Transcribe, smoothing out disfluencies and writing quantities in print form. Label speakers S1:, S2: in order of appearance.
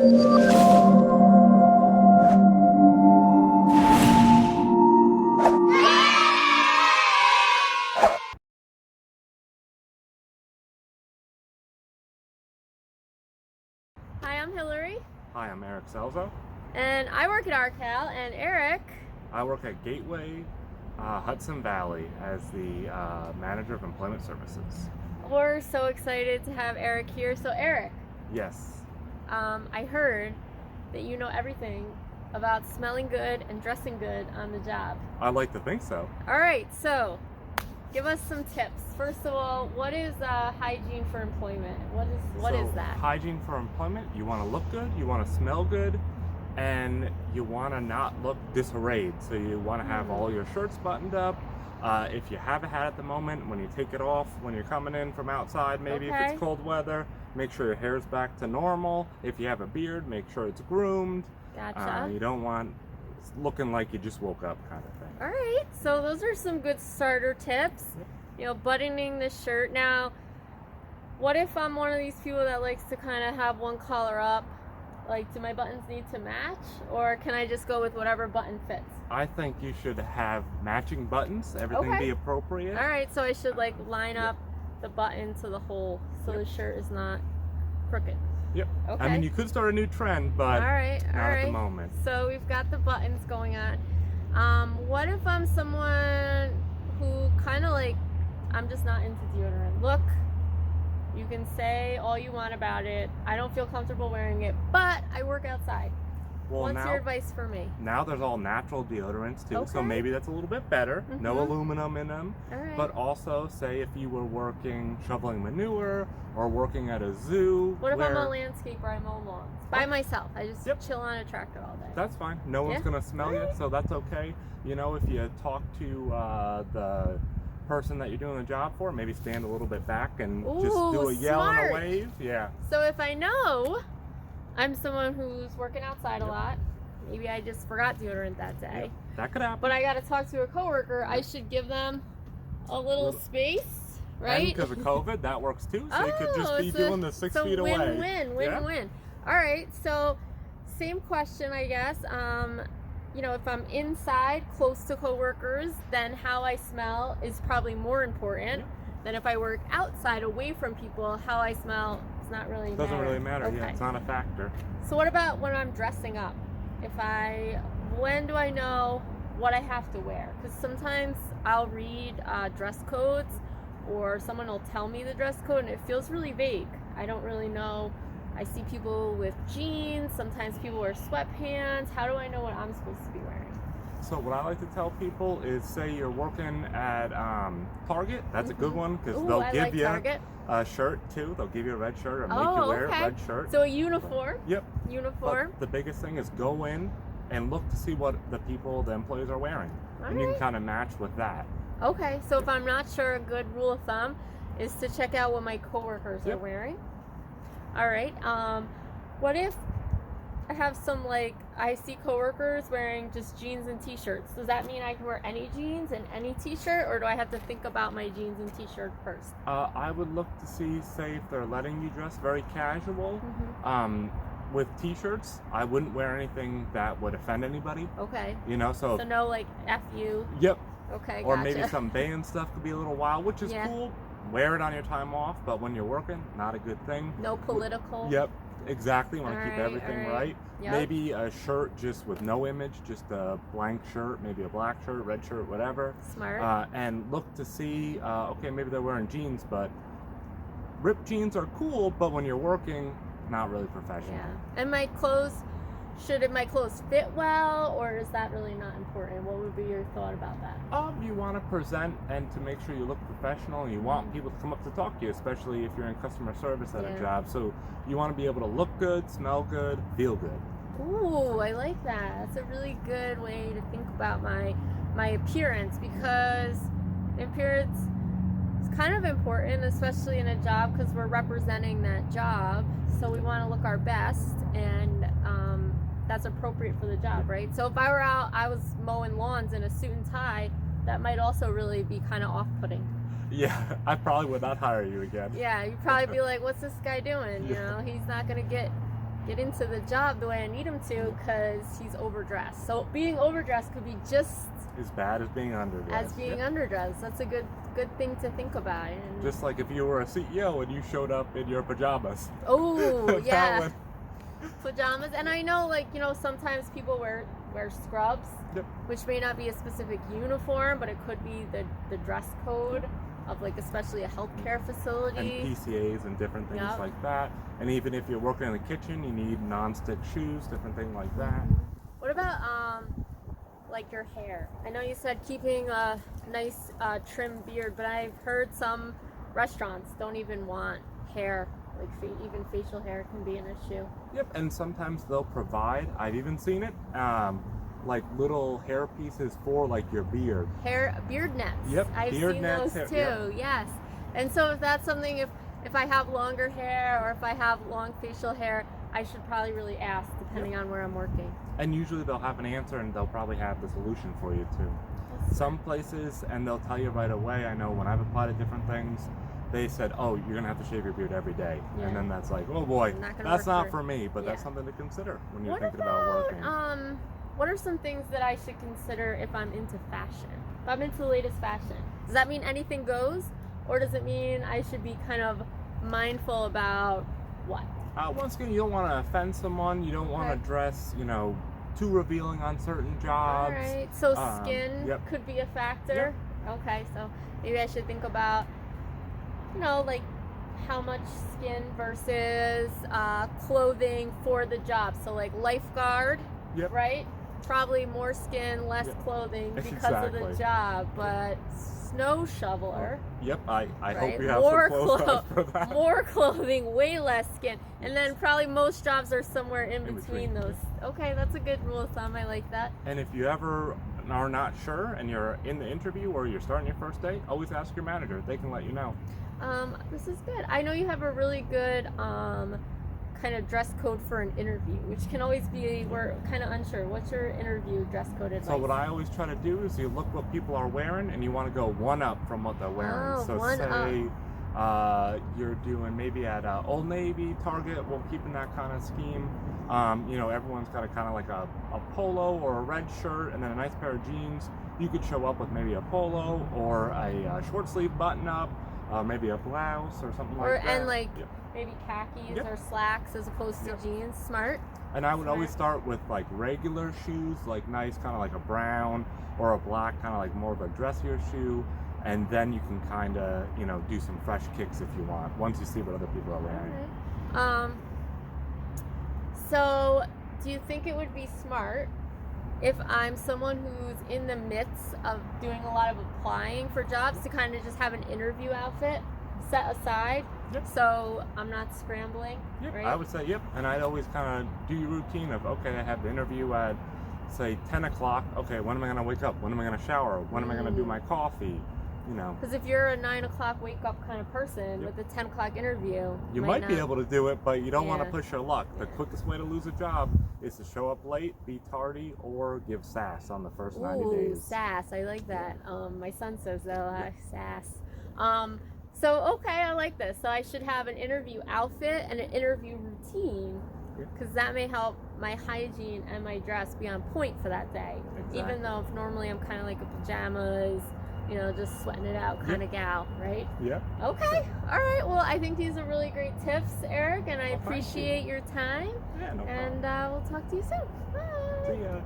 S1: Hi, I'm Hillary.
S2: Hi, I'm Eric Salzo.
S1: And I work at ArCal, and Eric.
S2: I work at Gateway Hudson Valley as the Manager of Employment Services.
S1: We're so excited to have Eric here. So Eric.
S2: Yes.
S1: I heard that you know everything about smelling good and dressing good on the job.
S2: I like to think so.
S1: All right, so give us some tips. First of all, what is hygiene for employment? What is that?
S2: Hygiene for employment, you want to look good, you want to smell good, and you want to not look disarrayed. So you want to have all your shirts buttoned up. If you have a hat at the moment, when you take it off, when you're coming in from outside, maybe if it's cold weather, make sure your hair's back to normal. If you have a beard, make sure it's groomed.
S1: Gotcha.
S2: You don't want looking like you just woke up kind of thing.
S1: All right, so those are some good starter tips.
S2: Yep.
S1: You know, buttoning the shirt. Now, what if I'm one of these people that likes to kind of have one collar up? Like, do my buttons need to match, or can I just go with whatever button fits?
S2: I think you should have matching buttons, everything be appropriate.
S1: All right, so I should like line up the button to the hole so the shirt is not crooked.
S2: Yep.
S1: Okay.
S2: I mean, you could start a new trend, but not at the moment.
S1: So we've got the buttons going on. What if I'm someone who kind of like, I'm just not into deodorant? Look, you can say all you want about it. I don't feel comfortable wearing it, but I work outside.
S2: Well,
S1: What's your advice for me?
S2: Now there's all natural deodorants too, so maybe that's a little bit better. No aluminum in them.
S1: All right.
S2: But also, say if you were working shoveling manure or working at a zoo.
S1: What if I'm a landscaper? I mow lawns by myself. I just
S2: Yep.
S1: chill on a tractor all day.
S2: That's fine. No one's gonna smell you, so that's okay. You know, if you talk to the person that you're doing the job for, maybe stand a little bit back and just do a yell and a wave. Yeah.
S1: So if I know I'm someone who's working outside a lot, maybe I just forgot deodorant that day.
S2: Yep. That could happen.
S1: But I got to talk to a coworker. I should give them a little space, right?
S2: And because of COVID, that works too. So you could just be doing the 6 feet away.
S1: Win-win. All right. So same question, I guess. You know, if I'm inside close to coworkers, then how I smell is probably more important than if I work outside away from people. How I smell is not really matter.
S2: Doesn't really matter.
S1: Okay.
S2: Yeah, it's not a factor.
S1: So what about when I'm dressing up? When do I know what I have to wear? Because sometimes I'll read dress codes, or someone will tell me the dress code, and it feels really vague. I don't really know. I see people with jeans, sometimes people wear sweatpants. How do I know what I'm supposed to be wearing?
S2: So what I like to tell people is, say you're working at Target. That's a good one, because they'll give you a shirt too. They'll give you a red shirt or make you wear a red shirt.
S1: So a uniform.
S2: Yep.
S1: Uniform.
S2: But the biggest thing is go in and look to see what the employees are wearing. And you can kind of match with that.
S1: Okay, so if I'm not sure, a good rule of thumb is to check out what my coworkers are wearing. All right. What if I have some, like, I see coworkers wearing just jeans and t-shirts? Does that mean I can wear any jeans and any t-shirt, or do I have to think about my jeans and t-shirt first?
S2: I would look to see, say, if they're letting you dress very casual. With t-shirts, I wouldn't wear anything that would offend anybody.
S1: Okay.
S2: You know, so
S1: no, like, F you.
S2: Yep.
S1: Okay,
S2: or maybe some band stuff could be a little wild, which is cool. Wear it on your time off, but when you're working, not a good thing.
S1: No political.
S2: Yep, exactly. Want to keep everything right.
S1: Yep.
S2: Maybe a shirt just with no image, just a blank shirt, maybe a black shirt, red shirt, whatever.
S1: Smart.
S2: And look to see, okay, maybe they're wearing jeans, but ripped jeans are cool, but when you're working, not really professional.
S1: Yeah. And my clothes, should my clothes fit well, or is that really not important? What would be your thought about that?
S2: You want to present and to make sure you look professional. You want people to come up to talk to you, especially if you're in customer service at a job. So you want to be able to look good, smell good, feel good.
S1: Ooh, I like that. That's a really good way to think about my appearance, because appearance is kind of important, especially in a job, because we're representing that job. So we want to look our best, and that's appropriate for the job, right? So if I were out, I was mowing lawns in a suit and tie, that might also really be kind of off-putting.
S2: Yeah, I probably would not hire you again.
S1: Yeah, you'd probably be like, what's this guy doing? You know, he's not going to get get into the job the way I need him to because he's overdressed. So being overdressed could be just
S2: as bad as being underdressed.
S1: Underdressed. That's a good thing to think about. And
S2: just like if you were a CEO and you showed up in your pajamas.
S1: Oh, yeah. Pajamas. And I know, like, you know, sometimes people wear scrubs,
S2: Yep.
S1: which may not be a specific uniform, but it could be the dress code of, like, especially a healthcare facility.
S2: And PCAs and different things
S1: Yep.
S2: like that. And even if you're working in the kitchen, you need non-stick shoes, different things like that.
S1: What about, like, your hair? I know you said keeping a nice trim beard, but I've heard some restaurants don't even want hair. Like, even facial hair can be an issue.
S2: Yep, and sometimes they'll provide, I've even seen it, like little hair pieces for like your beard.
S1: Beard nets.
S2: Yep,
S1: I've
S2: beard
S1: seen
S2: nets,
S1: those too,
S2: yep.
S1: yes. And so if that's something, if I have longer hair or if I have long facial hair, I should probably really ask, depending on where I'm working.
S2: And usually they'll have an answer and they'll probably have the solution for you too. Some places, and they'll tell you right away, I know when I've applied to different things, they said, oh, you're gonna have to shave your beard every day.
S1: Yeah.
S2: And then that's like, oh boy, that's not for me, but
S1: yeah.
S2: that's something to consider when you're
S1: What
S2: thinking about working.
S1: What are some things that I should consider if I'm into fashion? If I'm into the latest fashion, does that mean anything goes? Or does it mean I should be kind of mindful about what?
S2: Once again, you don't want to offend someone. You don't want to dress, you know, too revealing on certain jobs.
S1: All right. So skin
S2: Yep.
S1: could be a factor. Yep. Okay. So maybe I should think about, you know, like how much skin versus clothing for the job. So like lifeguard,
S2: Yep.
S1: right? Probably more skin, less clothing because of the job. But snow shoveler.
S2: Yep, I
S1: right?
S2: hope you have
S1: more
S2: some clothes for that.
S1: More clothing, way less skin. And then probably most jobs are somewhere in between those. Okay, that's a good rule of thumb. I like that.
S2: And if you ever are not sure and you're in the interview or you're starting your first day, always ask your manager. They can let you know.
S1: This is good. I know you have a really good kind of dress code for an interview, which can always be, we're kind of unsure. What's your interview dress code advice?
S2: So what I always try to do is you look what people are wearing and you want to go one up from what they're wearing.
S1: Oh,
S2: so
S1: one
S2: say you're doing maybe at Old Navy, Target, we're keeping that kind of scheme. You know, everyone's got a kind of like a polo or a red shirt and then a nice pair of jeans. You could show up with maybe a polo or a short sleeve button up, maybe a blouse or something like that.
S1: And like maybe khakis or slacks as opposed to jeans. Smart.
S2: And I would always start with like regular shoes, like nice kind of like a brown or a black, kind of like more of a dressier shoe. And then you can kind of, you know, do some fresh kicks if you want, once you see what other people are wearing.
S1: So do you think it would be smart if I'm someone who's in the midst of doing a lot of applying for jobs to kind of just have an interview outfit set aside?
S2: Yep.
S1: So I'm not scrambling?
S2: Yep,
S1: right?
S2: I would say, yep. And I'd always kind of do your routine of, okay, I have the interview at, say, 10 o'clock. Okay, when am I going to wake up? When am I going to shower? When am I going to do my coffee? You know.
S1: Because if you're a 9 o'clock wake up kind of person with a 10 o'clock interview,
S2: you might be able to do it, but you don't want to
S1: Yeah.
S2: push your luck. The quickest way to lose a job is to show up late, be tardy, or give sass on the first 90 days.
S1: Sass. I like that. My son says that a lot. Sass. So, okay, I like this. So I should have an interview outfit and an interview routine because that may help my hygiene and my dress be on point for that day.
S2: Exactly.
S1: Even though if normally I'm kind of like a pajamas, you know, just sweating it out kind of gal, right?
S2: Yeah.
S1: Okay. All right. Well, I think these are really great tips, Eric, and I appreciate your time.
S2: Yeah, no problem.
S1: And we'll talk to you soon. Bye.
S2: See ya.